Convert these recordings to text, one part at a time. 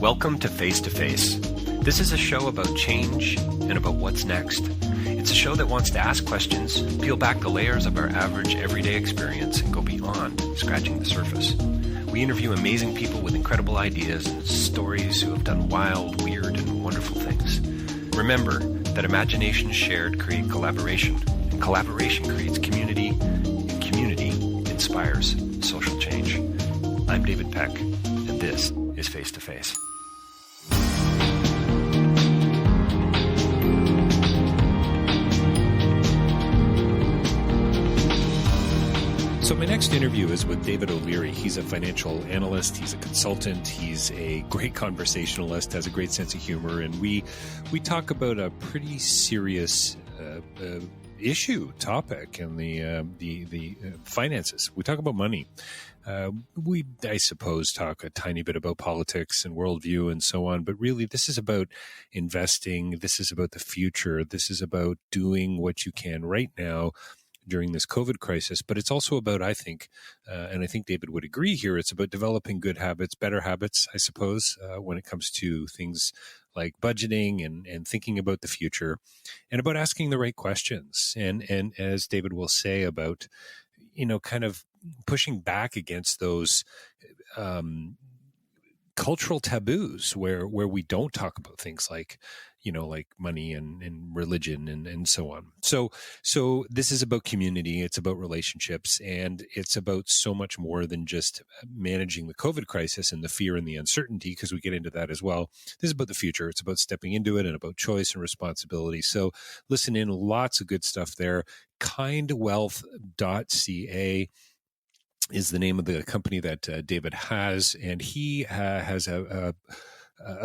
Welcome to Face2Face. This is a show about change and about what's next. It's a show that wants to ask questions, peel back the layers of our average everyday experience, and go beyond scratching the surface. We interview amazing people with incredible ideas and stories who have done wild, weird, and wonderful things. Remember that imagination shared creates collaboration, and collaboration creates community, and community inspires social change. I'm David Peck, and this is Face2Face. So my next interview is with David O'Leary. He's a financial analyst. He's a consultant. He's a great conversationalist, has a great sense of humor. And we talk about a pretty serious topic in the finances. We talk about money. We, I suppose, talk a tiny bit about politics and worldview and so on. But really, this is about investing. This is about the future. This is about doing what you can right now during this COVID crisis, but it's also about, I think, and I think David would agree here, it's about developing good habits, better habits, I suppose, when it comes to things like budgeting and thinking about the future and about asking the right questions. And as David will say about, kind of pushing back against those cultural taboos where we don't talk about things like, like money and religion and so on. So this is about community. It's about relationships, and it's about so much more than just managing the COVID crisis and the fear and the uncertainty, because we get into that as well. This is about the future. It's about stepping into it and about choice and responsibility. So listen in, lots of good stuff there. kindwealth.ca is the name of the company that David has, and he has a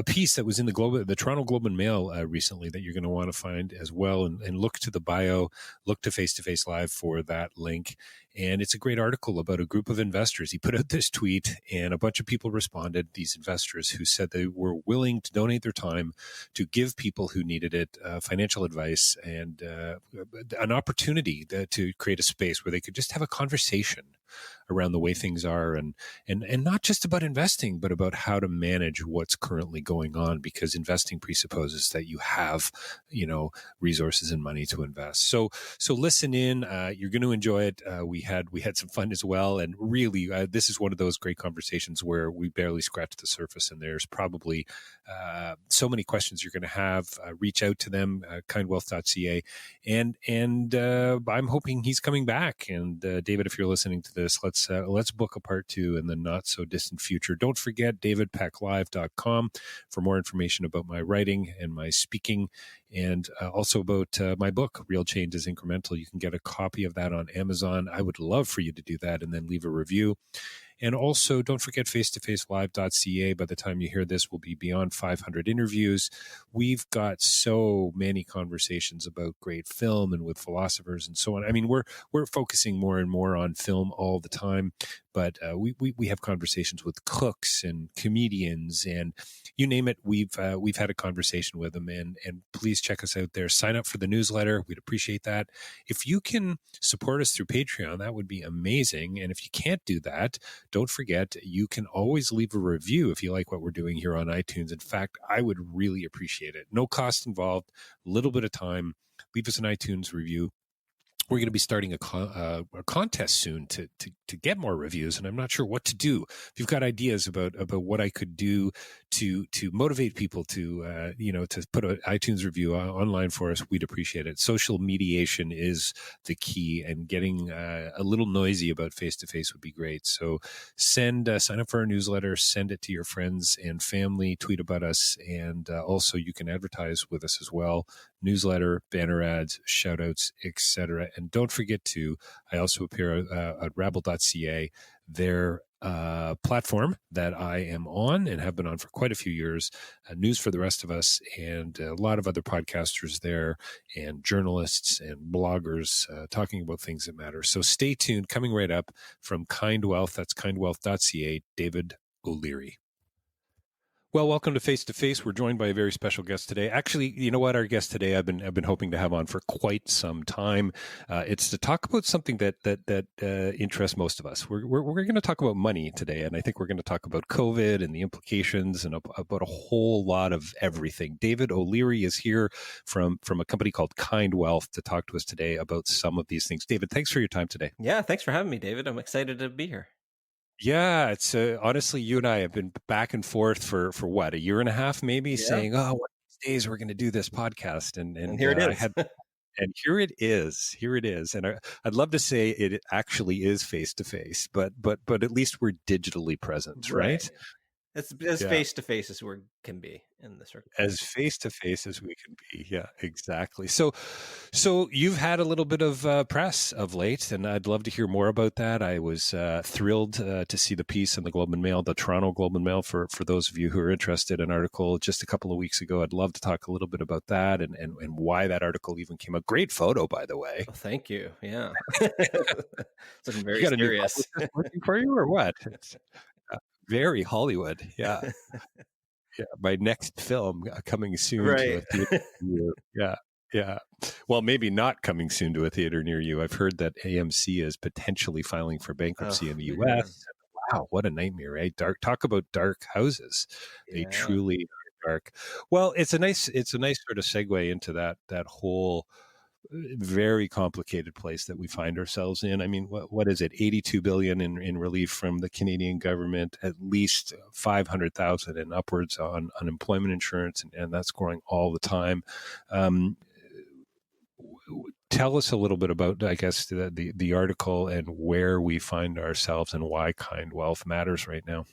piece that was in the Toronto Globe and Mail recently that you're going to want to find as well, and look to the bio, look to Face2Face Live for that link. And it's a great article about a group of investors. He put out this tweet and a bunch of people responded, these investors who said they were willing to donate their time to give people who needed it financial advice and an opportunity to create a space where they could just have a conversation around the way things are and not just about investing, but about how to manage what's currently going on, because investing presupposes that you have, resources and money to invest. So listen in, you're going to enjoy it. We had some fun as well. And really, this is one of those great conversations where we barely scratched the surface, and there's probably so many questions you're going to have. Reach out to them, kindwealth.ca. And I'm hoping he's coming back. And David, if you're listening to this, let's book a part 2 in the not so distant future. Don't forget davidpecklive.com for more information about my writing and my speaking, and also about my book, Real Change is Incremental. You can get a copy of that on Amazon. I would love for you to do that and then leave a review. And also, don't forget face2facelive.ca. By the time you hear this, we'll be beyond 500 interviews. We've got so many conversations about great film and with philosophers and so on. I mean, we're focusing more and more on film all the time, but we have conversations with cooks and comedians and you name it. We've had a conversation with them, and please check us out there. Sign up for the newsletter. We'd appreciate that. If you can support us through Patreon, that would be amazing. And if you can't do that, don't forget, you can always leave a review if you like what we're doing here on iTunes. In fact, I would really appreciate it. No cost involved, a little bit of time. Leave us an iTunes review. We're going to be starting a contest soon to get more reviews, and I'm not sure what to do. If you've got ideas about what I could do to motivate people to to put an iTunes review online for us, we'd appreciate it. Social mediation is the key, and getting a little noisy about Face2Face would be great. So sign up for our newsletter, send it to your friends and family, tweet about us, and also you can advertise with us as well. Newsletter, banner ads, shout outs, etc. And don't forget I also appear at rabble.ca, their platform that I am on and have been on for quite a few years. News for the rest of us, and a lot of other podcasters there and journalists and bloggers talking about things that matter. So stay tuned. Coming right up from Kind Wealth, that's kindwealth.ca, David O'Leary. Well, welcome to Face to Face. We're joined by a very special guest today. Actually, you know what? Our guest today, I've been hoping to have on for quite some time. It's to talk about something that interests most of us. We're going to talk about money today, and I think we're going to talk about COVID and the implications, and about a whole lot of everything. David O'Leary is here from a company called Kind Wealth to talk to us today about some of these things. David, thanks for your time today. Yeah, thanks for having me, David. I'm excited to be here. Yeah, it's honestly, you and I have been back and forth for what, a year and a half, maybe, Yeah, saying, "Oh, one of these days we're going to do this podcast," and and and here it I is. had, and here it is, and I'd love to say it actually is face to face, but at least we're digitally present, Right. right? It's as Yeah. face to face as we can be in the As circumstances. face to face as we can be. Yeah, exactly. So you've had a little bit of press of late, and I'd love to hear more about that. I was thrilled to see the piece in the Globe and Mail, the Toronto Globe and Mail, for those of you who are interested, an article just a couple of weeks ago. I'd love to talk a little bit about that and why that article even came out. Great photo, by the way. Well, thank you. Yeah. Looking You very got a new serious. publicist working for you or what? It's very Hollywood. Yeah. Yeah, my next film coming soon to Right. a theater near you. Yeah, yeah. Well, maybe not coming soon to a theater near you. I've heard that AMC is potentially filing for bankruptcy Oh, in the yeah. U.S. Wow, what a nightmare, right? Dark. Talk about dark houses. They Yeah. truly are dark. Well, it's a nice sort of segue into that whole very complicated place that we find ourselves in. I mean, what is it? 82 billion in relief from the Canadian government, at least 500,000 and upwards on unemployment insurance, and that's growing all the time. Um, Tell us a little bit about, I guess, the article and where we find ourselves and why Kind Wealth matters right now.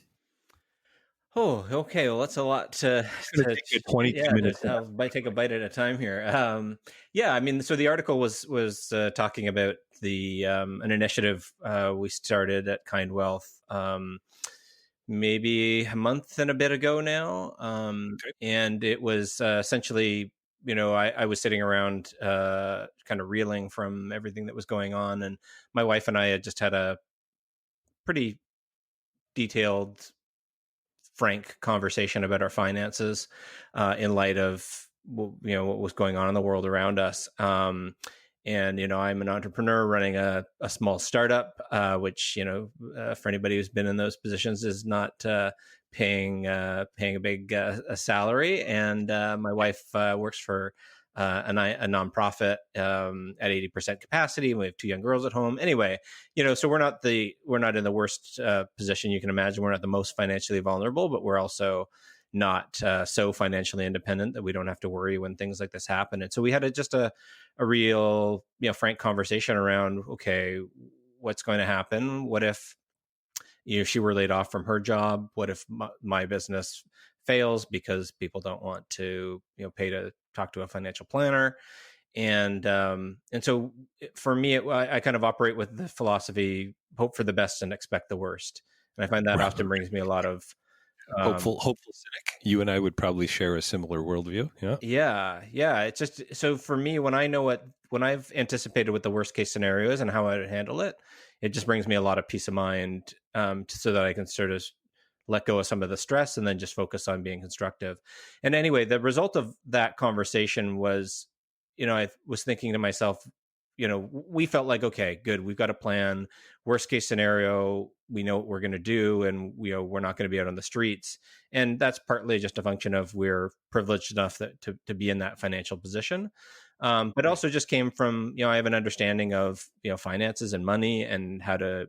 Oh, okay. Well, that's a lot to It's going to take you 22 yeah. minutes. I might take a bite at a time here. Yeah, I mean, so the article was talking about the an initiative we started at Kind Wealth maybe a month and a bit ago now, Okay. and it was essentially, I was sitting around kind of reeling from everything that was going on, and my wife and I had just had a pretty detailed, frank conversation about our finances in light of what was going on in the world around us. And I'm an entrepreneur running a small startup, which for anybody who's been in those positions is not paying a big a salary. And my wife works for a nonprofit at 80% capacity. And we have two young girls at home. Anyway, so we're not in the worst position you can imagine. We're not the most financially vulnerable, but we're also not so financially independent that we don't have to worry when things like this happen. And so we had just a real, frank conversation around, okay, what's going to happen? What if she were laid off from her job? What if my business fails because people don't want to pay to talk to a financial planner? And so for me, I kind of operate with the philosophy: hope for the best and expect the worst. And I find that often brings me a lot of Hopeful cynic. You and I would probably share a similar worldview. Yeah. yeah. It's just, so for me, when I've anticipated what the worst case scenario is and how I would handle it, it just brings me a lot of peace of mind, so that I can sort of let go of some of the stress and then just focus on being constructive. And anyway, the result of that conversation was, I was thinking to myself, we felt like, okay, good, we've got a plan. Worst case scenario, we know what we're going to do, and we're not going to be out on the streets. And that's partly just a function of we're privileged enough to be in that financial position. But also just came from, I have an understanding of, finances and money, and how to,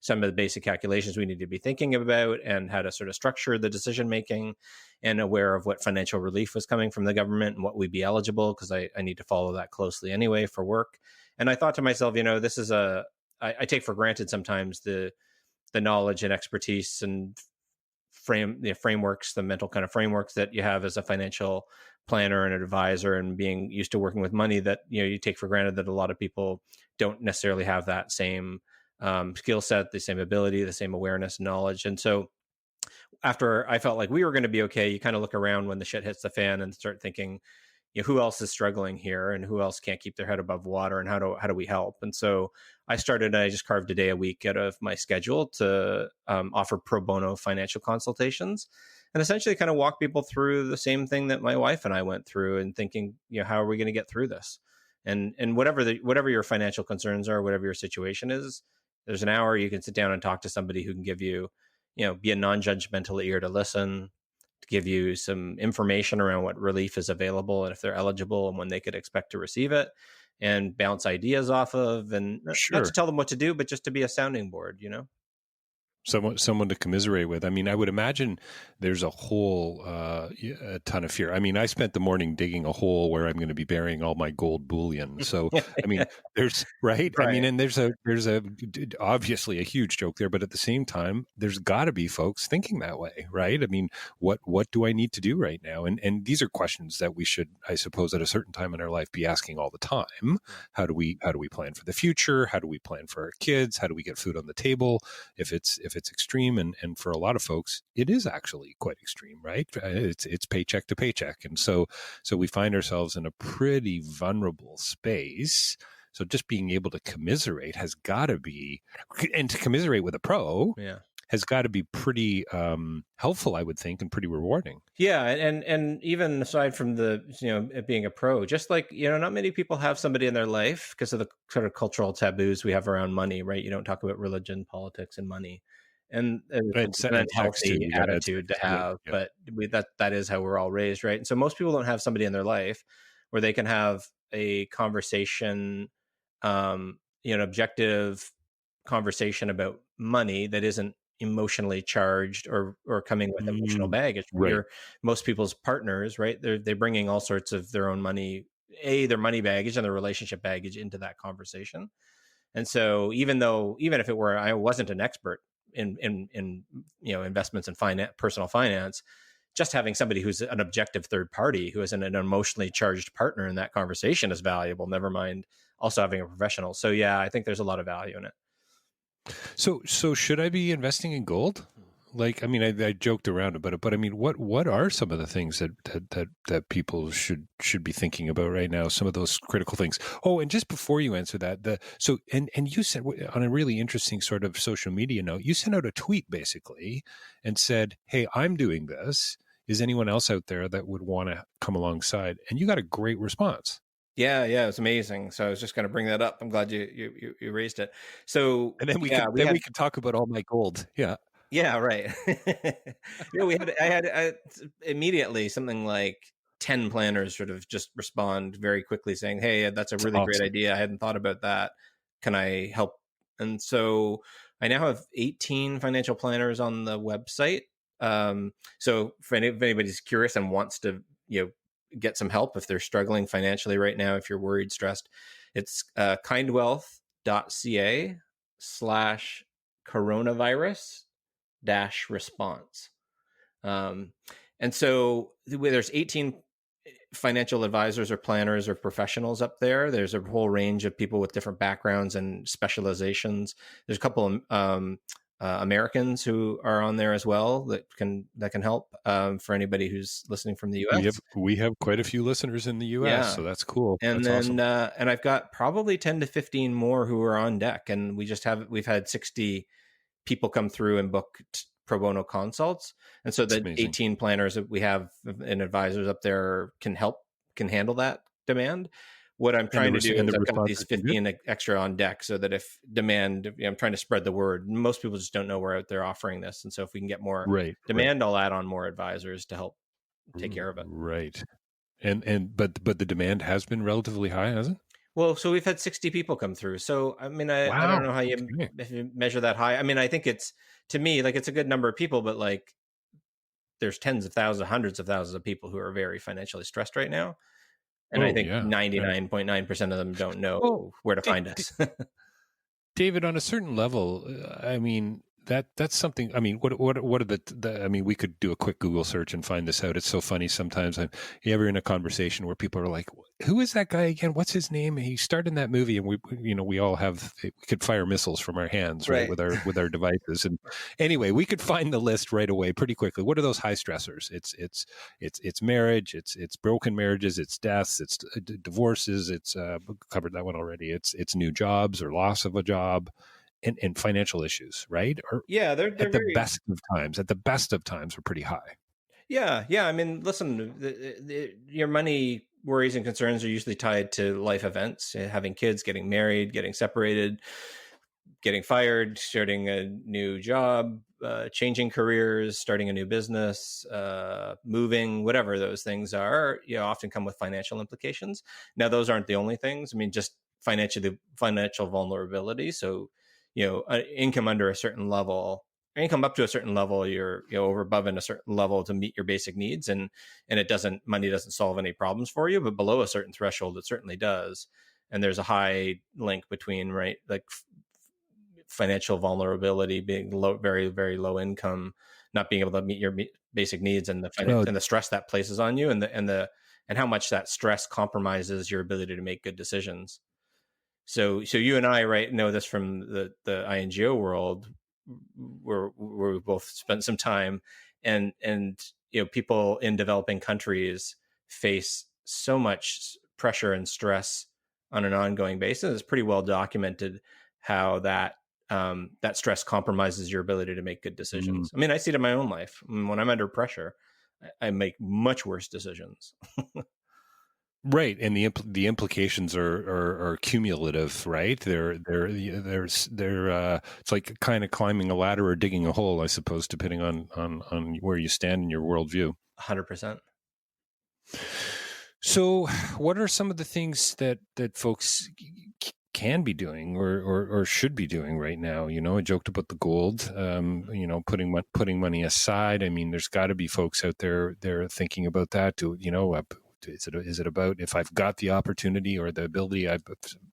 some of the basic calculations we need to be thinking about, and how to sort of structure the decision making, and aware of what financial relief was coming from the government and what we'd be eligible, because I need to follow that closely anyway for work. And I thought to myself, this is I take for granted sometimes the knowledge and expertise and frameworks, the mental kind of frameworks that you have as a financial planner and an advisor, and being used to working with money, that you take for granted that a lot of people don't necessarily have that same skill set, the same ability, the same awareness and knowledge. And so after I felt like we were going to be okay, you kind of look around when the shit hits the fan and start thinking, who else is struggling here, and who else can't keep their head above water, and how do we help? And so I just carved a day a week out of my schedule to offer pro bono financial consultations. and essentially kind of walk people through the same thing that my wife and I went through, and thinking, how are we going to get through this? And whatever your financial concerns are, whatever your situation is, there's an hour you can sit down and talk to somebody who can give you, be a non-judgmental ear to listen, to give you some information around what relief is available and if they're eligible and when they could expect to receive it, and bounce ideas off of, and not to Sure. tell them what to do, but just to be a sounding board. Someone to commiserate with. I mean, I would imagine there's a whole a ton of fear. I mean, I spent the morning digging a hole where I'm going to be burying all my gold bullion. So, I mean, there's right. I mean, and there's obviously a huge joke there, but at the same time, there's got to be folks thinking that way, right? I mean, what do I need to do right now? And these are questions that we should, I suppose, at a certain time in our life, be asking all the time. How do we plan for the future? How do we plan for our kids? How do we get food on the table if it's extreme? And for a lot of folks, it is actually quite extreme, right? It's paycheck to paycheck. And so we find ourselves in a pretty vulnerable space. So just being able to commiserate has got to be, and to commiserate with a pro has got to be pretty helpful, I would think, and pretty rewarding. Yeah, and even aside from the it being a pro, just like not many people have somebody in their life because of the sort of cultural taboos we have around money, right? You don't talk about religion, politics, and money, and it's a healthy attitude to have. But that is how we're all raised, right? And so most people don't have somebody in their life where they can have a conversation, an objective conversation about money that isn't emotionally charged or coming with emotional baggage. Right. Most people's partners, right? They're bringing all sorts of their own money, their money baggage and their relationship baggage into that conversation. And so even if it were, I wasn't an expert in investments and personal finance, just having somebody who's an objective third party who isn't an emotionally charged partner in that conversation is valuable. Never mind also having a professional. So yeah, I think there's a lot of value in it. So should I be investing in gold? Like, I mean, I joked around about it, but I mean, what are some of the things that people should be thinking about right now? Some of those critical things. Oh, and just before you answer that, and you said on a really interesting sort of social media note, you sent out a tweet basically and said, "Hey, I'm doing this. Is anyone else out there that would want to come alongside?" And you got a great response. Yeah, it's amazing. So I was just going to bring that up. I'm glad you raised it. So and then we could talk about all my gold. Yeah. Yeah, right. I had immediately something like 10 planners sort of just respond very quickly saying, "Hey, that's a really great idea. I hadn't thought about that. Can I help?" And so I now have 18 financial planners on the website. So if anybody's curious and wants to, get some help if they're struggling financially right now, if you're worried, stressed, it's kindwealth.ca/coronavirus-response. And so there's 18 financial advisors or planners or professionals up there. There's a whole range of people with different backgrounds and specializations. There's a couple of Americans who are on there as well that can help for anybody who's listening from the US. We have quite a few listeners in the US, so that's cool. And that's then awesome. And I've got probably 10 to 15 more who are on deck, and we've had 60 people come through and book pro bono consults. And so the 18 planners that we have and advisors up there can handle that demand. What I'm trying to do is I've got these 15 extra on deck so that if demand, I'm trying to spread the word. Most people just don't know we're out there offering this. And so if we can get more demand, I'll add on more advisors to help take care of it. Right. But the demand has been relatively high, hasn't it? Well, so we've had 60 people come through. So, I mean, I don't know how if you measure that high. I mean, I think it's, to me, like it's a good number of people, but like there's tens of thousands, hundreds of thousands of people who are very financially stressed right now. And I think 99.9% of them don't know where to find us. David, on a certain level, I mean, that's something. I mean, what are the I mean, we could do a quick Google search and find this out. It's so funny sometimes. You ever in a conversation where people are like, "Who is that guy again? What's his name? He starred in that movie." And we all we could fire missiles from our hands, right? with our devices. And anyway, we could find the list right away pretty quickly. What are those high stressors? It's marriage. It's broken marriages. It's deaths. It's divorces. It's covered that one already. It's new jobs or loss of a job. And financial issues, right? Or they're at the best of times. At the best of times, are pretty high. Yeah. I mean, listen, your money worries and concerns are usually tied to life events, having kids, getting married, getting separated, getting fired, starting a new job, changing careers, starting a new business, moving, whatever those things are, often come with financial implications. Now, those aren't the only things. I mean, just financial vulnerability. So, income under a certain level, income up to a certain level, you're over above in a certain level to meet your basic needs, and money doesn't solve any problems for you, but below a certain threshold, it certainly does. And there's a high link between, right, like financial vulnerability, being low, very, very low income, not being able to meet your basic needs, and Well, and the stress that places on you, and how much that stress compromises your ability to make good decisions. So you and I, right, know this from the INGO world, where we both spent some time, and people in developing countries face so much pressure and stress on an ongoing basis. It's pretty well documented how that stress compromises your ability to make good mm, decisions. I mean, I see it in my own life. When I'm under pressure, I make much worse decisions. right, and the implications are cumulative, right? They're it's like kind of climbing a ladder or digging a hole, I suppose, depending on where you stand in your worldview. 100%. So, what are some of the things that folks can be doing or should be doing right now? I joked about the gold, putting money aside. I mean, there's got to be folks out there thinking about that. Is it about, if I've got the opportunity or the ability? I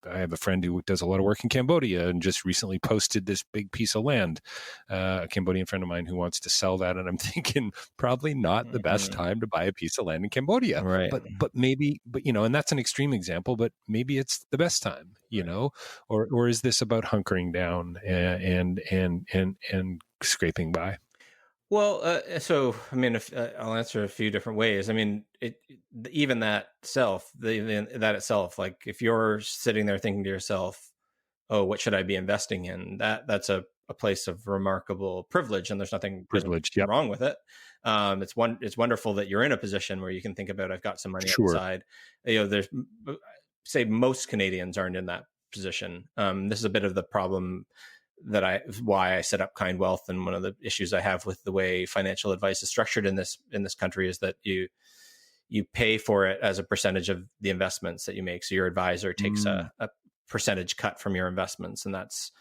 have a friend who does a lot of work in Cambodia and just recently posted this big piece of land, a Cambodian friend of mine who wants to sell that. And I'm thinking probably not the best time to buy a piece of land in Cambodia, Right. but maybe, and that's an extreme example, but maybe it's the best time, Right. or is this about hunkering down and scraping by? Well, so I mean, I'll answer a few different ways. I mean, even that itself, like if you're sitting there thinking to yourself, "Oh, what should I be investing in?" That's a place of remarkable privilege, and there's nothing Privileged. Yep. wrong with it. It's wonderful that you're in a position where you can think about, I've got some money on the Sure. side. There's, say, most Canadians aren't in that position. This is a bit of the problem why I set up Kind Wealth, and one of the issues I have with the way financial advice is structured in this country is that you pay for it as a percentage of the investments that you make. So your advisor takes a percentage cut from your investments, and that's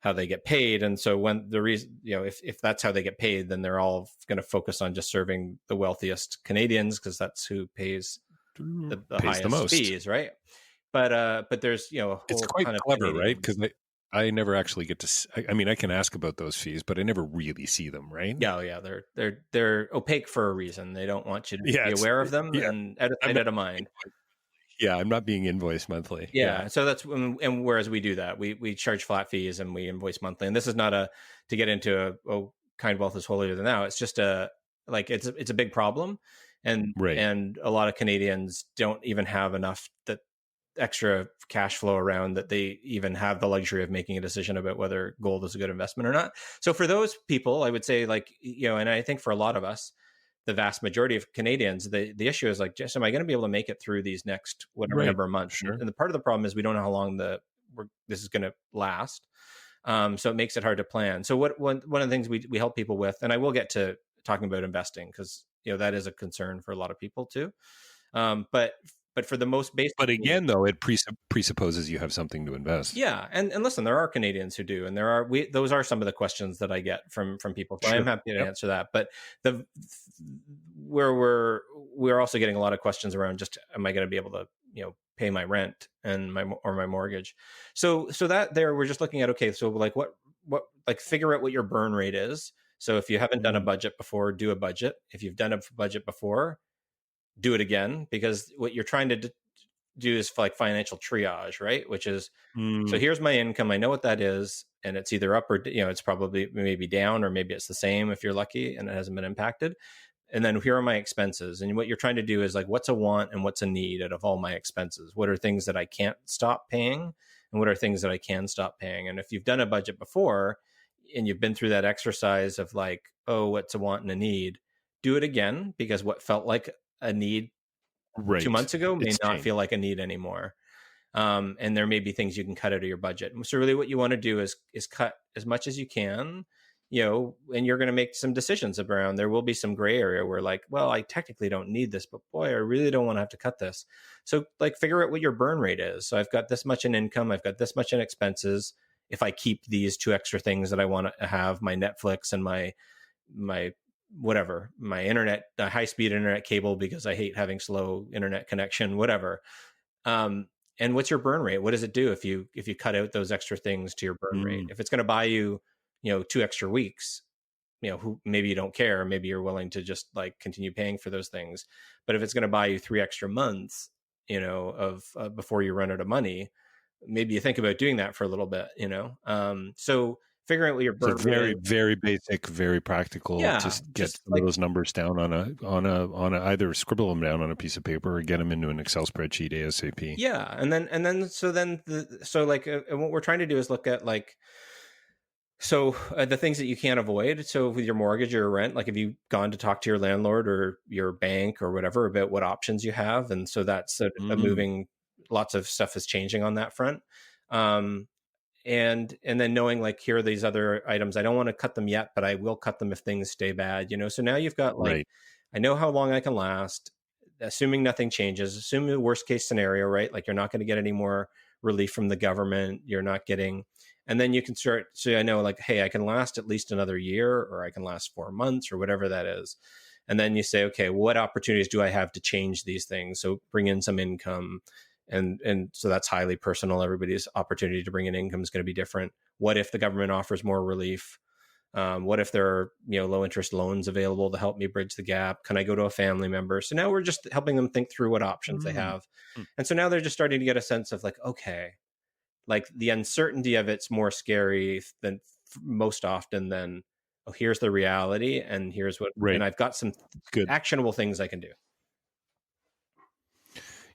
how they get paid. And so when the reason, if that's how they get paid, then they're all going to focus on just serving the wealthiest Canadians, because that's who pays the pays highest the most. fees, right? But there's a whole It's quite ton of clever, right? Canadians. Because I never actually get to. I mean, I can ask about those fees, but I never really see them, right? Yeah. They're opaque for a reason. They don't want you to Yeah, be aware of them, yeah. and out of I'm sight, not, out of mind. yeah, I'm not being invoiced monthly. Yeah. So that's and whereas we do that, we charge flat fees and we invoice monthly. And this is not to get into Kind Wealth is holier than thou. It's just it's a big problem, Right. and a lot of Canadians don't even have enough that extra cash flow around that they even have the luxury of making a decision about whether gold is a good investment or not. So for those people, I would say, and I think for a lot of us, the vast majority of Canadians, the issue is like, just, am I going to be able to make it through these next whatever Right. number of months? Sure. And the part of the problem is we don't know how long this is going to last. So it makes it hard to plan. So one of the things we help people with, and I will get to talking about investing, because that is a concern for a lot of people too. But for the most basic, But again, though, it presupposes you have something to invest. yeah, and listen, there are Canadians who do, and those are some of the questions that I get from people. So I am Sure. happy to Yep. answer that. But the where we're also getting a lot of questions around, just, am I going to be able to pay my rent and my mortgage? So that there, we're just looking at, okay, so like what like figure out what your burn rate is. So if you haven't done a budget before, do a budget. If you've done a budget before, do it again, because what you're trying to do is like financial triage, right? Which is, so here's my income. I know what that is. And it's either up or, it's probably maybe down, or maybe it's the same if you're lucky and it hasn't been impacted. And then here are my expenses. And what you're trying to do is like, what's a want and what's a need out of all my expenses? What are things that I can't stop paying? And what are things that I can stop paying? And if you've done a budget before and you've been through that exercise of like, oh, what's a want and a need? do it again, because what felt like a need 2 months ago may It's not changed. feel like a need anymore. And there may be things you can cut out of your budget. So really what you want to do is cut as much as you can, and you're going to make some decisions around. There will be some gray area where like, well, I technically don't need this, but boy, I really don't want to have to cut this. So like figure out what your burn rate is. So I've got this much in income. I've got this much in expenses. If I keep these 2 extra things that I want to have, my Netflix and my whatever, my internet, high-speed internet cable, because I hate having slow internet connection, whatever. And what's your burn rate? What does it do if you cut out those extra things to your burn rate? If it's going to buy you, 2 extra weeks, who maybe you don't care, maybe you're willing to just like continue paying for those things. But if it's going to buy you 3 extra months, of before you run out of money, maybe you think about doing that for a little bit, So figuring out what your burn So very, rate is. very basic, very practical. Yeah, Just get just some like of those numbers down on a either scribble them down on a piece of paper or get them into an Excel spreadsheet ASAP. yeah, and then so like what we're trying to do is look at like the things that you can't avoid. So with your mortgage or rent, like have you gone to talk to your landlord or your bank or whatever about what options you have? And so that's a moving. Lots of stuff is changing on that front. And then knowing like here are these other items, I don't want to cut them yet, but I will cut them if things stay bad. So now you've got like, Right. I know how long I can last, assuming nothing changes, assuming the worst case scenario, right? Like you're not going to get any more relief from the government. You're not getting, and then you can start. So I know like, hey, I can last at least another year, or I can last 4 months or whatever that is. And then you say, okay, what opportunities do I have to change these things? So bring in some income. And so that's highly personal. Everybody's opportunity to bring in income is going to be different. What if the government offers more relief? What if there are low interest loans available to help me bridge the gap? Can I go to a family member? So now we're just helping them think through what options they have. And so now they're just starting to get a sense of like, okay, like the uncertainty of it's more scary than most often than, oh, here's the reality and here's what, Right. and I've got some Good. actionable things I can do.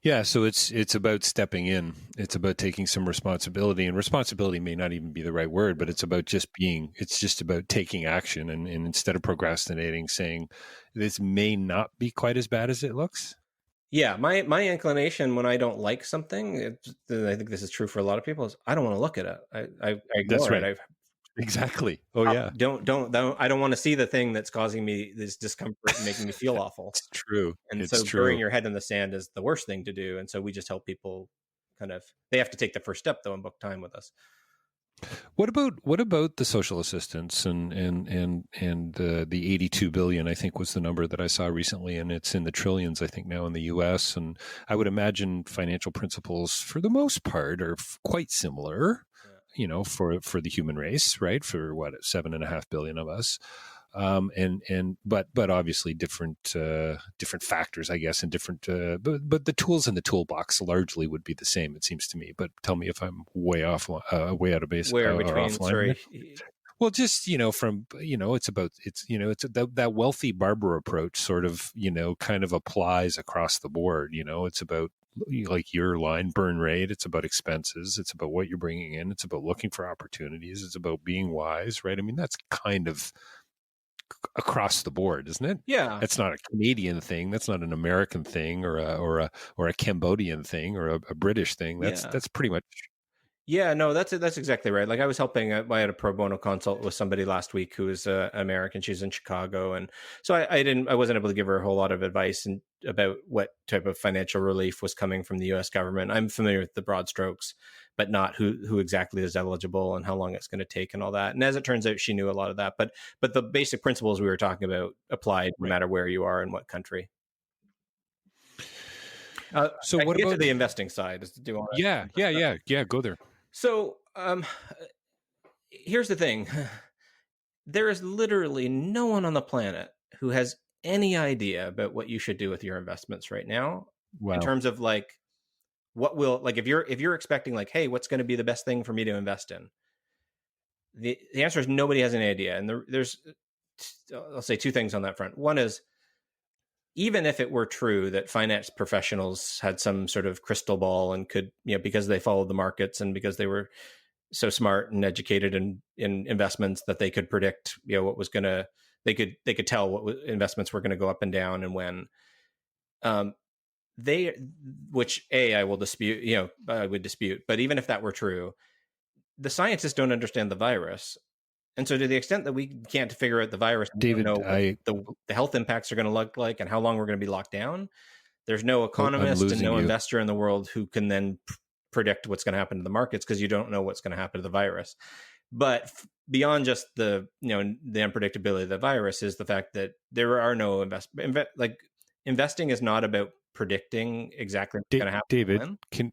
Yeah, so it's about stepping in. It's about taking some responsibility, and responsibility may not even be the right word, but it's about just being. It's just about taking action, and instead of procrastinating, saying this may not be quite as bad as it looks. Yeah, my inclination when I don't like something, I think this is true for a lot of people, is I don't want to look at it. I ignore That's right. it. Exactly. Oh yeah. Don't I don't want to see the thing that's causing me this discomfort and making me feel awful. It's true. And It's so true. burying your head in the sand is the worst thing to do. And so we just help people they have to take the first step though and book time with us. What about the social assistance and the 82 billion, I think was the number that I saw recently, and it's in the trillions I think now in the US, and I would imagine financial principles for the most part are quite similar, for the human race, right? For what, 7.5 billion of us. But obviously different factors, I guess, and different. But the tools in the toolbox largely would be the same, it seems to me. But tell me if I'm way out of base. Where between, sorry. Well, just it's about that wealthy barber approach, sort of, kind of applies across the board. It's about like your line burn rate. It's about expenses. It's about what you're bringing in. It's about looking for opportunities. It's about being wise, right? I mean, that's kind of across the board, isn't it? Yeah, that's not a Canadian thing. That's not an American thing, or a Cambodian thing, or a British thing. That's pretty much. Yeah, no, that's exactly right. Like I was helping, I had a pro bono consult with somebody last week who is American. She's in Chicago, and so I wasn't able to give her a whole lot of advice about what type of financial relief was coming from the U.S. government. I'm familiar with the broad strokes, but not who exactly is eligible and how long it's going to take and all that. And as it turns out, she knew a lot of that. But the basic principles we were talking about applied no matter where you are in what country. So what about the investing side? Do you want to, yeah, go there. So here's the thing. There is literally no one on the planet who has any idea about what you should do with your investments right now. Wow. In terms of like what will, like if you're expecting like, hey, what's going to be the best thing for me to invest in? The answer is nobody has any idea. And there's, I'll say 2 things on that front. One is, even if it were true that finance professionals had some sort of crystal ball and could, because they followed the markets and because they were so smart and educated in investments that they could predict, what was going to they could tell what investments were going to go up and down and when. Which I will dispute, I would dispute, but even if that were true, the scientists don't understand the virus. And so to the extent that we can't figure out the virus, we don't David, know what the health impacts are going to look like and how long we're going to be locked down. There's no I'm economist and losing no you. investor in the world who can then predict what's going to happen to the markets, because you don't know what's going to happen to the virus. But beyond just the unpredictability of the virus is the fact that there are no investing is not about predicting exactly what's going to happen. David,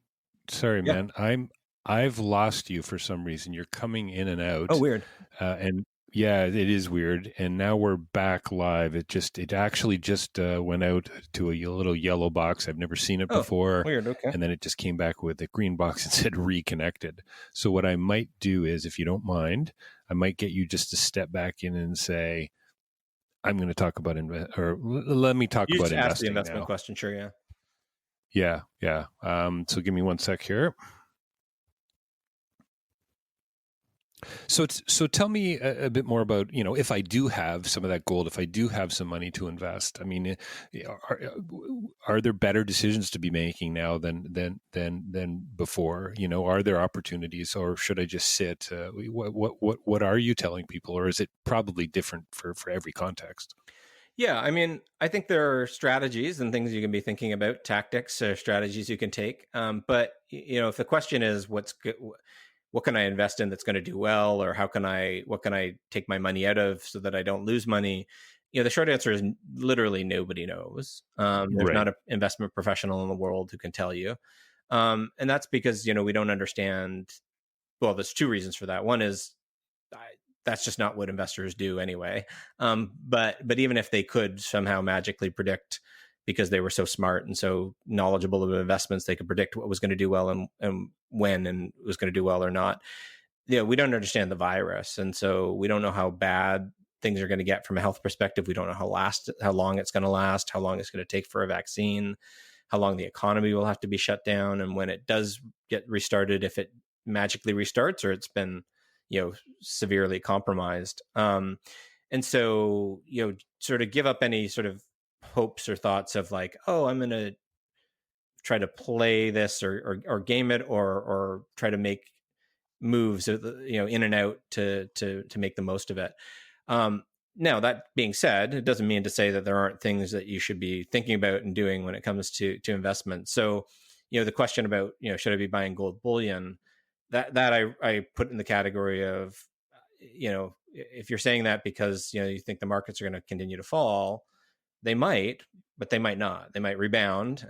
sorry, Yeah. man, I've lost you for some reason. You're coming in and out. Oh, weird. And yeah, it is weird. And now we're back live. It actually just went out to a little yellow box. I've never seen it before. Weird. Okay. And then it just came back with a green box and said reconnected. So what I might do is, if you don't mind, I might get you just to step back in and say, I'm going to talk about let me talk about investing. Ask the investment now. question. Sure. Yeah. So give me one sec here. So tell me a bit more about, if I do have some of that gold, if I do have some money to invest, I mean, are there better decisions to be making now than before? Are there opportunities, or should I just sit? What are you telling people, or is it probably different for every context? Yeah, I mean, I think there are strategies and things you can be thinking about, tactics or strategies you can take. But if the question is what's good, what can I invest in that's going to do well, or what can I take my money out of so that I don't lose money? The short answer is literally nobody knows. There's not an investment professional in the world who can tell you. And that's because, we don't understand. Well, there's two reasons for that. One is that's just not what investors do anyway. But even if they could somehow magically predict, because they were so smart and so knowledgeable of investments, they could predict what was going to do well and when and was going to do well or not. We don't understand the virus. And so we don't know how bad things are going to get from a health perspective. We don't know how long it's going to last, how long it's going to take for a vaccine, how long the economy will have to be shut down. And when it does get restarted, if it magically restarts or it's been, severely compromised. And so, sort of give up any sort of hopes or thoughts of like, oh, I'm going to try to play this or game it or try to make moves, in and out to make the most of it. Now, that being said, it doesn't mean to say that there aren't things that you should be thinking about and doing when it comes to investment. So, the question about, should I be buying gold bullion? That I put in the category of, if you're saying that because, you think the markets are going to continue to fall, they might, but they might not. They might rebound.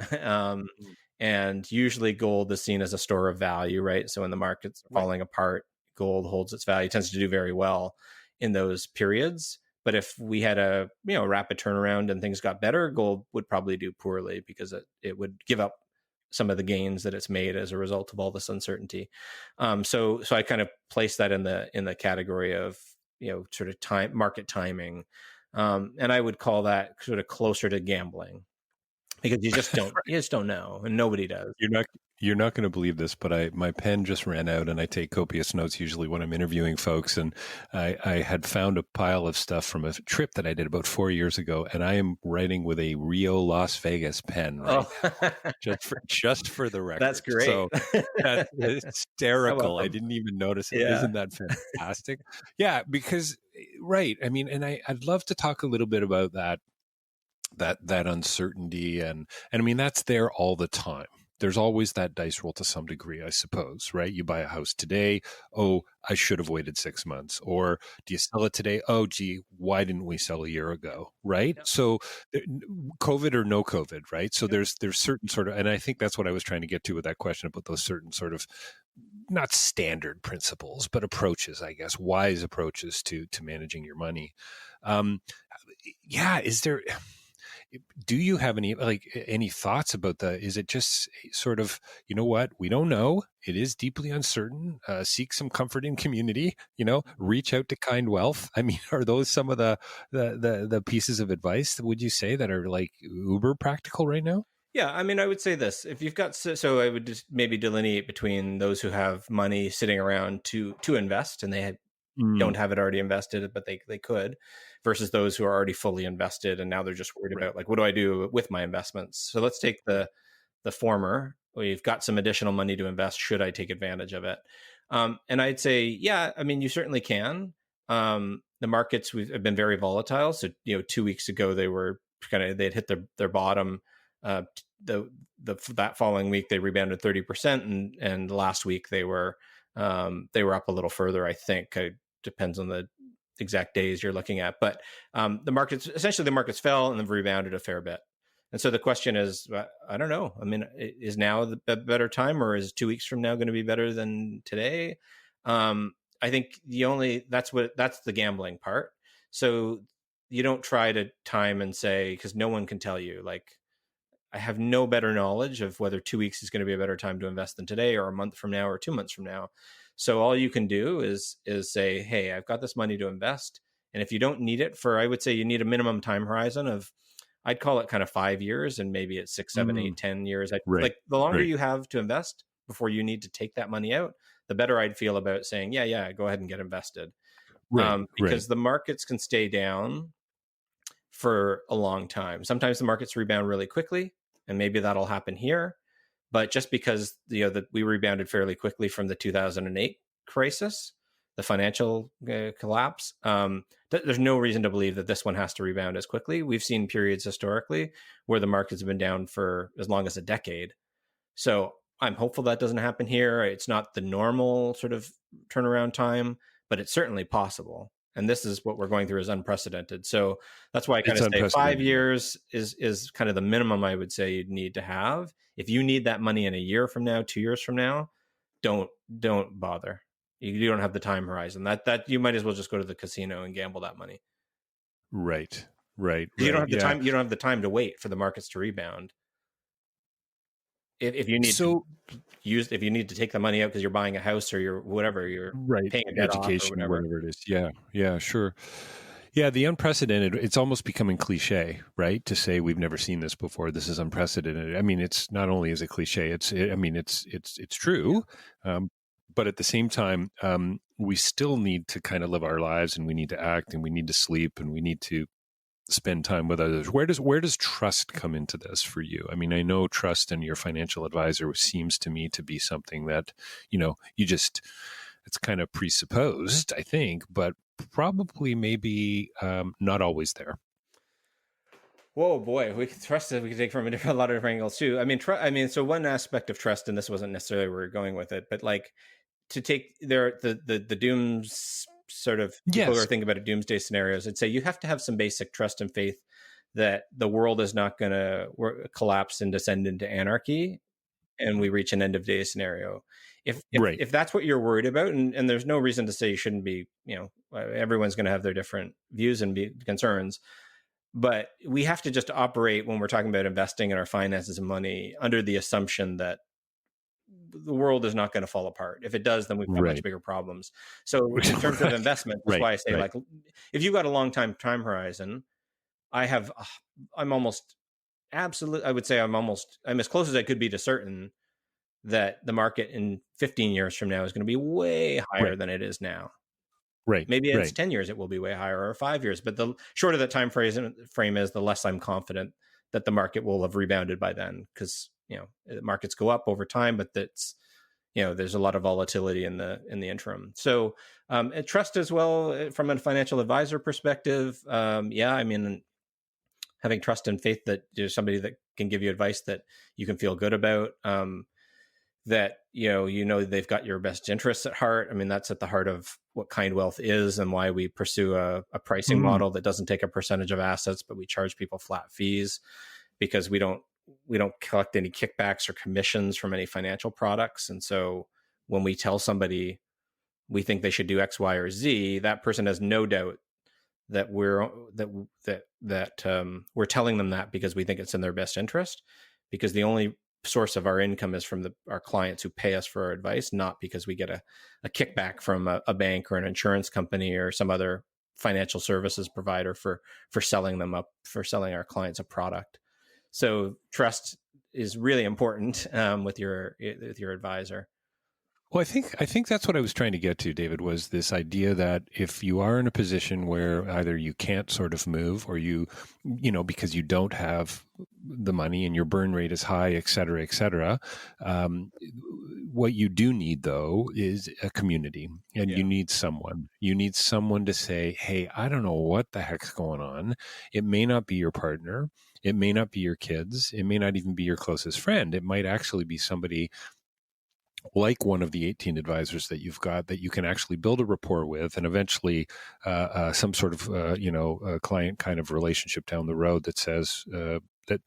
And usually gold is seen as a store of value, right? So when the market's falling apart, gold holds its value, tends to do very well in those periods. But if we had a rapid turnaround and things got better, gold would probably do poorly because it would give up some of the gains that it's made as a result of all this uncertainty. So I kind of place that in the category of, sort of market timing. And I would call that sort of closer to gambling, because you just don't know, and nobody does. You're not going to believe this, but my pen just ran out, and I take copious notes usually when I'm interviewing folks. And I had found a pile of stuff from a trip that I did about 4 years ago, and I am writing with a Rio Las Vegas pen right now, just for the record. That's great. So that's hysterical. I didn't even notice it. Yeah. Isn't that fantastic? Yeah, because right. I mean, and I'd love to talk a little bit about that uncertainty, and I mean that's there all the time. There's always that dice roll to some degree, I suppose, right? You buy a house today. Oh, I should have waited 6 months. Or do you sell it today? Oh, gee, why didn't we sell a year ago? Right? Yeah. So COVID or no COVID, right? So there's certain sort of, and I think that's what I was trying to get to with that question about those certain sort of, not standard principles, but approaches, I guess, wise approaches to managing your money. Do you have any thoughts about is it just sort of, you know what, we don't know, it is deeply uncertain, seek some comfort in community, reach out to kind wealth? I mean, are those some of the pieces of advice, would you say, that are like uber practical right now? Yeah, I mean, I would say this. If you've got, so I would just maybe delineate between those who have money sitting around to invest, and they don't have it already invested, but they could, versus those who are already fully invested and now they're just worried Right. about like, what do I do with my investments? So let's take the former. We've got some additional money to invest. Should I take advantage of it? And I'd say, yeah, I mean, you certainly can. The markets have been very volatile. So 2 weeks ago they'd hit their bottom. That following week they rebounded 30%, and last week they were up a little further. I think it depends on the exact days you're looking at, but the markets fell and then rebounded a fair bit. And so the question is, I don't know. I mean, is now the better time, or is 2 weeks from now going to be better than today? I think that's the gambling part. So you don't try to time and say, because no one can tell you. Like, I have no better knowledge of whether 2 weeks is going to be a better time to invest than today, or a month from now, or 2 months from now. So all you can do is say, hey, I've got this money to invest, and if you don't need it I would say you need a minimum time horizon of, I'd call it kind of 5 years, and maybe it's 6, 7, 8, 10 years. Right. Like the longer Right. you have to invest before you need to take that money out, the better I'd feel about saying, yeah, go ahead and get invested. Right. Because the markets can stay down for a long time. Sometimes the markets rebound really quickly, and maybe that'll happen here. But just because we rebounded fairly quickly from the 2008 crisis, the financial collapse, there's no reason to believe that this one has to rebound as quickly. We've seen periods historically where the markets have been down for as long as a decade. So I'm hopeful that doesn't happen here. It's not the normal sort of turnaround time, but it's certainly possible. And this is what we're going through is unprecedented. So that's why I kind of say 5 years is kind of the minimum I would say you'd need to have. If you need that money in a year from now, 2 years from now, don't bother. You don't have the time horizon. That you might as well just go to the casino and gamble that money. Right. You don't have the time. You don't have the time to wait for the markets to rebound. If you need if you need to take the money out because you're buying a house or you're paying a debt education, off or whatever it is. Yeah, sure. Yeah, the unprecedented, it's almost becoming cliche, right? To say we've never seen this before. This is unprecedented. I mean, it's not only is it cliche, it's true. But at the same time, we still need to kind of live our lives, and we need to act, and we need to sleep, and we need to spend time with others. Where does trust come into this for you? I mean, I know trust in your financial advisor seems to me to be something that, it's kind of presupposed, I think, but probably maybe not always there. Whoa, boy, we could take from a lot of different angles too. I mean, so one aspect of trust, and this wasn't necessarily where we're going with it, but like to take the dooms sort of people who are thinking about doomsday scenarios, I'd say you have to have some basic trust and faith that the world is not going to collapse and descend into anarchy and we reach an end of day scenario. If that's what you're worried about, and there's no reason to say you shouldn't be, everyone's going to have their different views and concerns, but we have to just operate when we're talking about investing in our finances and money under the assumption that the world is not going to fall apart. If it does, then we've got much bigger problems. So in terms of investment, that's why I say, like, if you've got a long time horizon, I'm almost absolute. I would say I'm as close as I could be to certain that the market in 15 years from now is going to be way higher than it is now. Right. Maybe it's 10 years, it will be way higher, or 5 years. But the shorter that time frame is, the less I'm confident that the market will have rebounded by then, because markets go up over time, but that's there's a lot of volatility in the interim. So trust as well from a financial advisor perspective. I mean, having trust and faith that there's somebody that can give you advice that you can feel good about. That they've got your best interests at heart. I mean, that's at the heart of what Kind Wealth is and why we pursue a pricing model that doesn't take a percentage of assets, but we charge people flat fees, because we don't collect any kickbacks or commissions from any financial products. And so when we tell somebody we think they should do X, Y, or Z, that person has no doubt that we're telling them that because we think it's in their best interest, because the only source of our income is from our clients who pay us for our advice, not because we get a kickback from a bank or an insurance company or some other financial services provider for selling our clients a product. So trust is really important with your advisor. Well, I think that's what I was trying to get to, David, was this idea that if you are in a position where either you can't sort of move, or because you don't have the money and your burn rate is high, et cetera, um, what you do need though is a community, and Yeah. you need someone to say, hey, I don't know what the heck's going on. It may not be your partner. It may not be your kids. It may not even be your closest friend. It might actually be somebody like one of the 18 advisors that you've got that you can actually build a rapport with, and eventually some sort of client kind of relationship down the road that says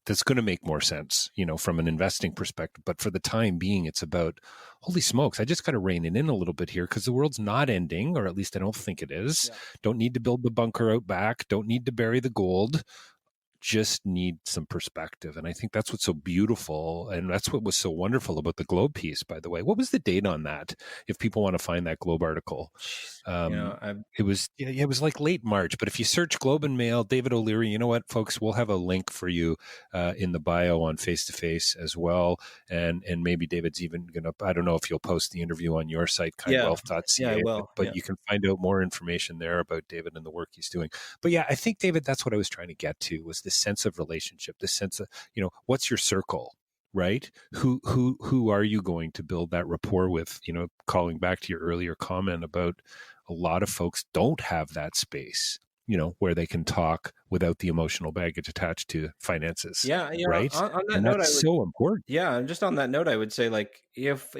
that's going to make more sense, from an investing perspective. But for the time being, it's about, holy smokes, I just got to rein it in a little bit here, because the world's not ending, or at least I don't think it is. Yeah. Don't need to build the bunker out back. Don't need to bury the gold. Just need some perspective. And I think that's what's so beautiful. And that's what was so wonderful about the Globe piece, by the way. What was the date on that? If people want to find that Globe article, Jeez. I it was like late March, but if you search Globe and Mail, David O'Leary, you know what, folks, we'll have a link for you in the bio on Face2Face as well. And maybe David's even going to, I don't know if you'll post the interview on your site, kindwealth.ca, I will. but you can find out more information there about David and the work he's doing. But yeah, I think, David, that's what I was trying to get to, was this sense of relationship, this sense of, what's your circle, right? Who are you going to build that rapport with? Calling back to your earlier comment about a lot of folks don't have that space, where they can talk without the emotional baggage attached to finances. Yeah, right. On that And note, that's so important. yeah, and just on that note, I would say, like, if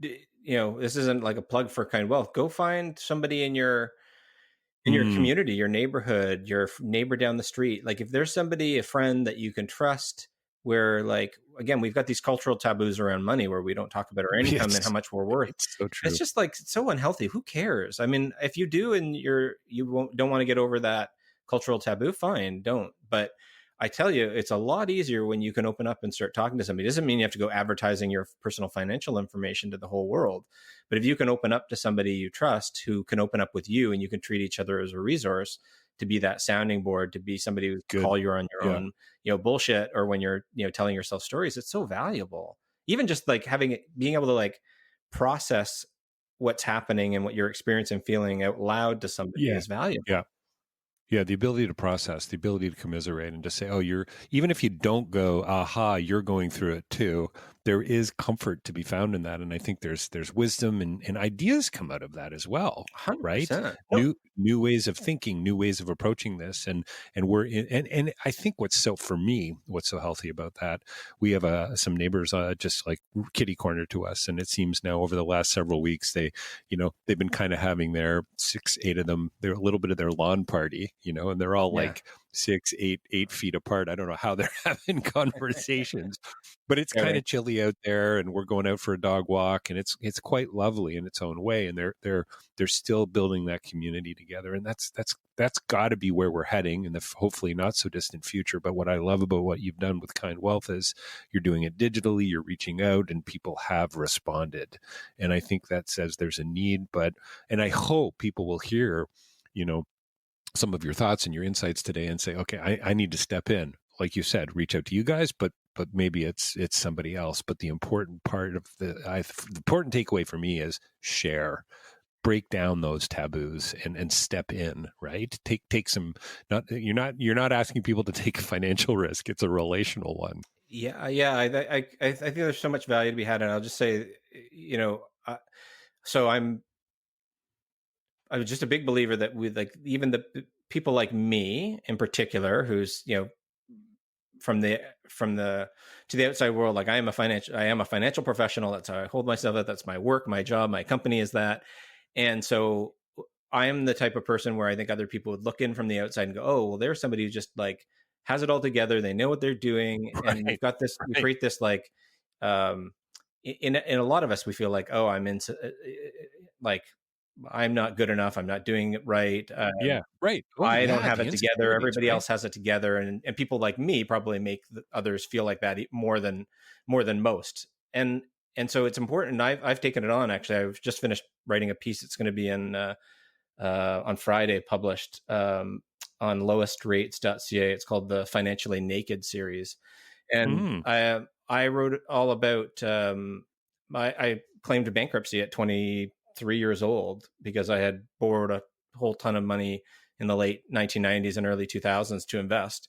this isn't like a plug for Kind Wealth, go find somebody in your community, your neighborhood, your neighbor down the street. Like, if there's somebody, a friend that you can trust, where, like, again, we've got these cultural taboos around money where we don't talk about our income and how much we're worth. It's so true. It's just like, it's so unhealthy. Who cares? I mean, if you do and don't want to get over that cultural taboo, fine, don't. But I tell you, it's a lot easier when you can open up and start talking to somebody. It doesn't mean you have to go advertising your personal financial information to the whole world. But if you can open up to somebody you trust, who can open up with you, and you can treat each other as a resource, to be that sounding board, to be somebody who can call you on your own, bullshit, or when you're, telling yourself stories, it's so valuable. Even just like being able to like process what's happening and what you're experiencing, feeling out loud to somebody is valuable. Yeah, the ability to process, the ability to commiserate, and just say, oh, even if you don't go, aha, you're going through it too, there is comfort to be found in that. And I think there's wisdom and ideas come out of that as well, 100%. right? New ways of thinking, new ways of approaching this. And I think what's so healthy about that, we have some neighbors just like kitty corner to us. And it seems now over the last several weeks, they've been kind of having their 6-8 of them, they're a little bit of their lawn party, and they're all like 6-8 feet apart. I don't know how they're having conversations, but it's kind of chilly out there, and we're going out for a dog walk, and it's quite lovely in its own way. And they're still building that community together, and that's got to be where we're heading in the hopefully not so distant future. But what I love about what you've done with Kind Wealth is you're doing it digitally, you're reaching out, and people have responded. And I think that says there's a need, and I hope people will hear, some of your thoughts and your insights today and say, okay, I need to step in. Like you said, reach out to you guys, but maybe it's somebody else. But the important part of the important takeaway for me is share, break down those taboos and step in, right? Take some, you're not asking people to take a financial risk. It's a relational one. Yeah. I think there's so much value to be had. And I'll just say, so I'm just a big believer that with, like, even the people like me in particular, who's, from the to the outside world, like I am a financial professional. That's how I hold myself up. That's my work, my job, my company is that. And so I am the type of person where I think other people would look in from the outside and go, oh, well, there's somebody who just like has it all together. They know what they're doing. Right. And we've got this, we create this, like, in a lot of us, we feel like, oh, I'm into, like, I'm not good enough. I'm not doing it right. Right. Oh, I don't have it together. Everybody else has it together. And people like me probably make others feel like that more than most. And so it's important. I've taken it on. Actually, I've just finished writing a piece. It's going to be on Friday, published on lowestrates.ca. It's called the Financially Naked series. And I wrote all about, I claimed bankruptcy at 23 years old because I had borrowed a whole ton of money in the late 1990s and early 2000s to invest.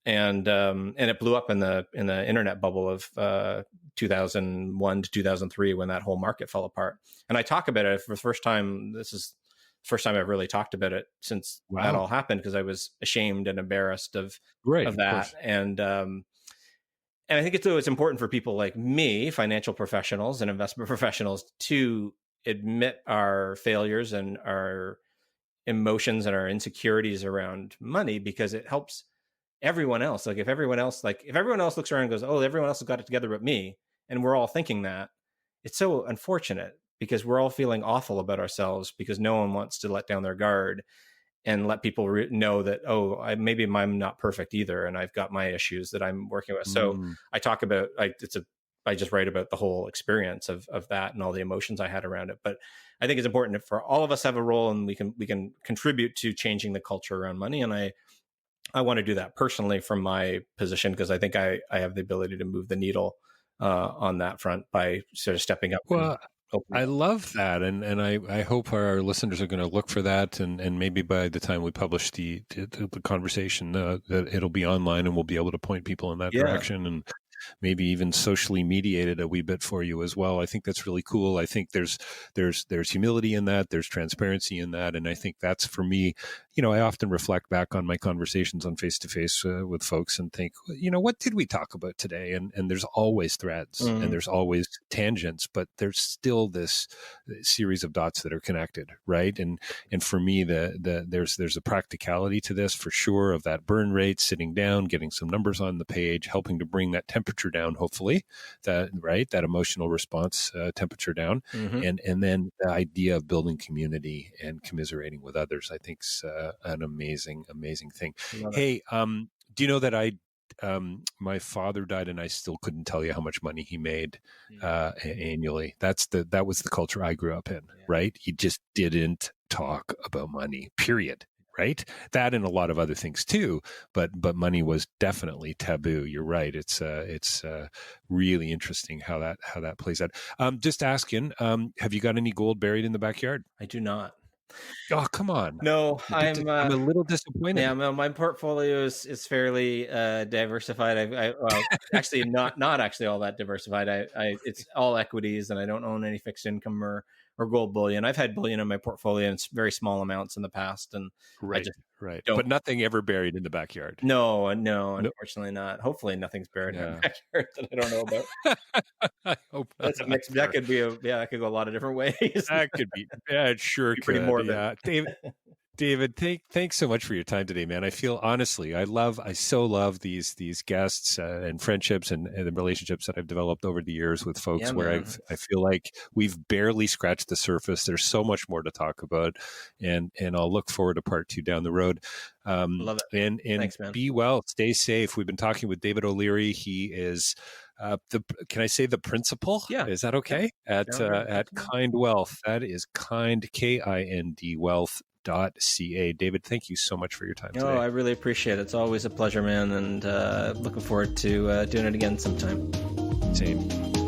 And it blew up in the internet bubble of 2001 to 2003 when that whole market fell apart. And I talk about it for the first time. This is the first time I've really talked about it since that all happened, because I was ashamed and embarrassed of that. And I think it's important for people like me, financial professionals and investment professionals, to admit our failures and our emotions and our insecurities around money, because it helps everyone else. Like if everyone else looks around and goes, oh, everyone else has got it together but me, and we're all thinking that, it's so unfortunate, because we're all feeling awful about ourselves because no one wants to let down their guard and let people know that, maybe I'm not perfect either, and I've got my issues that I'm working with. So I talk about, I just write about the whole experience of that and all the emotions I had around it. But I think it's important for all of us to have a role, and we can contribute to changing the culture around money. And I want to do that personally from my position, because I think I have the ability to move the needle on that front by sort of stepping up. Well, I love that. And I hope our listeners are going to look for that. And maybe by the time we publish the conversation, that it'll be online and we'll be able to point people in that direction, and maybe even socially mediated a wee bit for you as well. I think that's really cool. I think there's humility in that. There's transparency in that. And I think that's, for me, I often reflect back on my conversations on face-to-face with folks and think, what did we talk about today? And there's always threads and there's always tangents, but there's still this series of dots that are connected, right? And for me, there's a practicality to this, for sure, of that burn rate, sitting down, getting some numbers on the page, helping to bring that temperature down, hopefully, that emotional response temperature down, and then the idea of building community and commiserating with others, I think, is an amazing thing. Hey, do you know that my father died and I still couldn't tell you how much money he made annually? That was the culture I grew up in, right? He just didn't talk about money, period. Right? That and a lot of other things too, but money was definitely taboo. You're right. It's really interesting how that plays out. Just asking, have you got any gold buried in the backyard? I do not. Oh, come on. No, I'm a little disappointed. Yeah, my portfolio is fairly diversified. Actually not actually all that diversified. It's all equities, and I don't own any fixed income or gold bullion. I've had bullion in my portfolio in very small amounts in the past, and right. But nothing ever buried in the backyard. No, unfortunately not. Hopefully nothing's buried in the backyard that I don't know about. I hope that's a mix. That could be that could go a lot of different ways. That could be. Yeah, it sure could. Pretty morbid. Yeah. David, thanks so much for your time today, man. I feel, honestly, I so love these guests and friendships and the relationships that I've developed over the years with folks where I feel like we've barely scratched the surface. There's so much more to talk about, and I'll look forward to part 2 down the road. Love it. And thanks, man. Be well, stay safe. We've been talking with David O'Leary. He is can I say the principal? Yeah. Is that okay? At Kind Wealth. That is Kind, Kind Wealth.ca. David, thank you so much for your time today. I really appreciate it. It's always a pleasure, man, and looking forward to doing it again sometime. Same.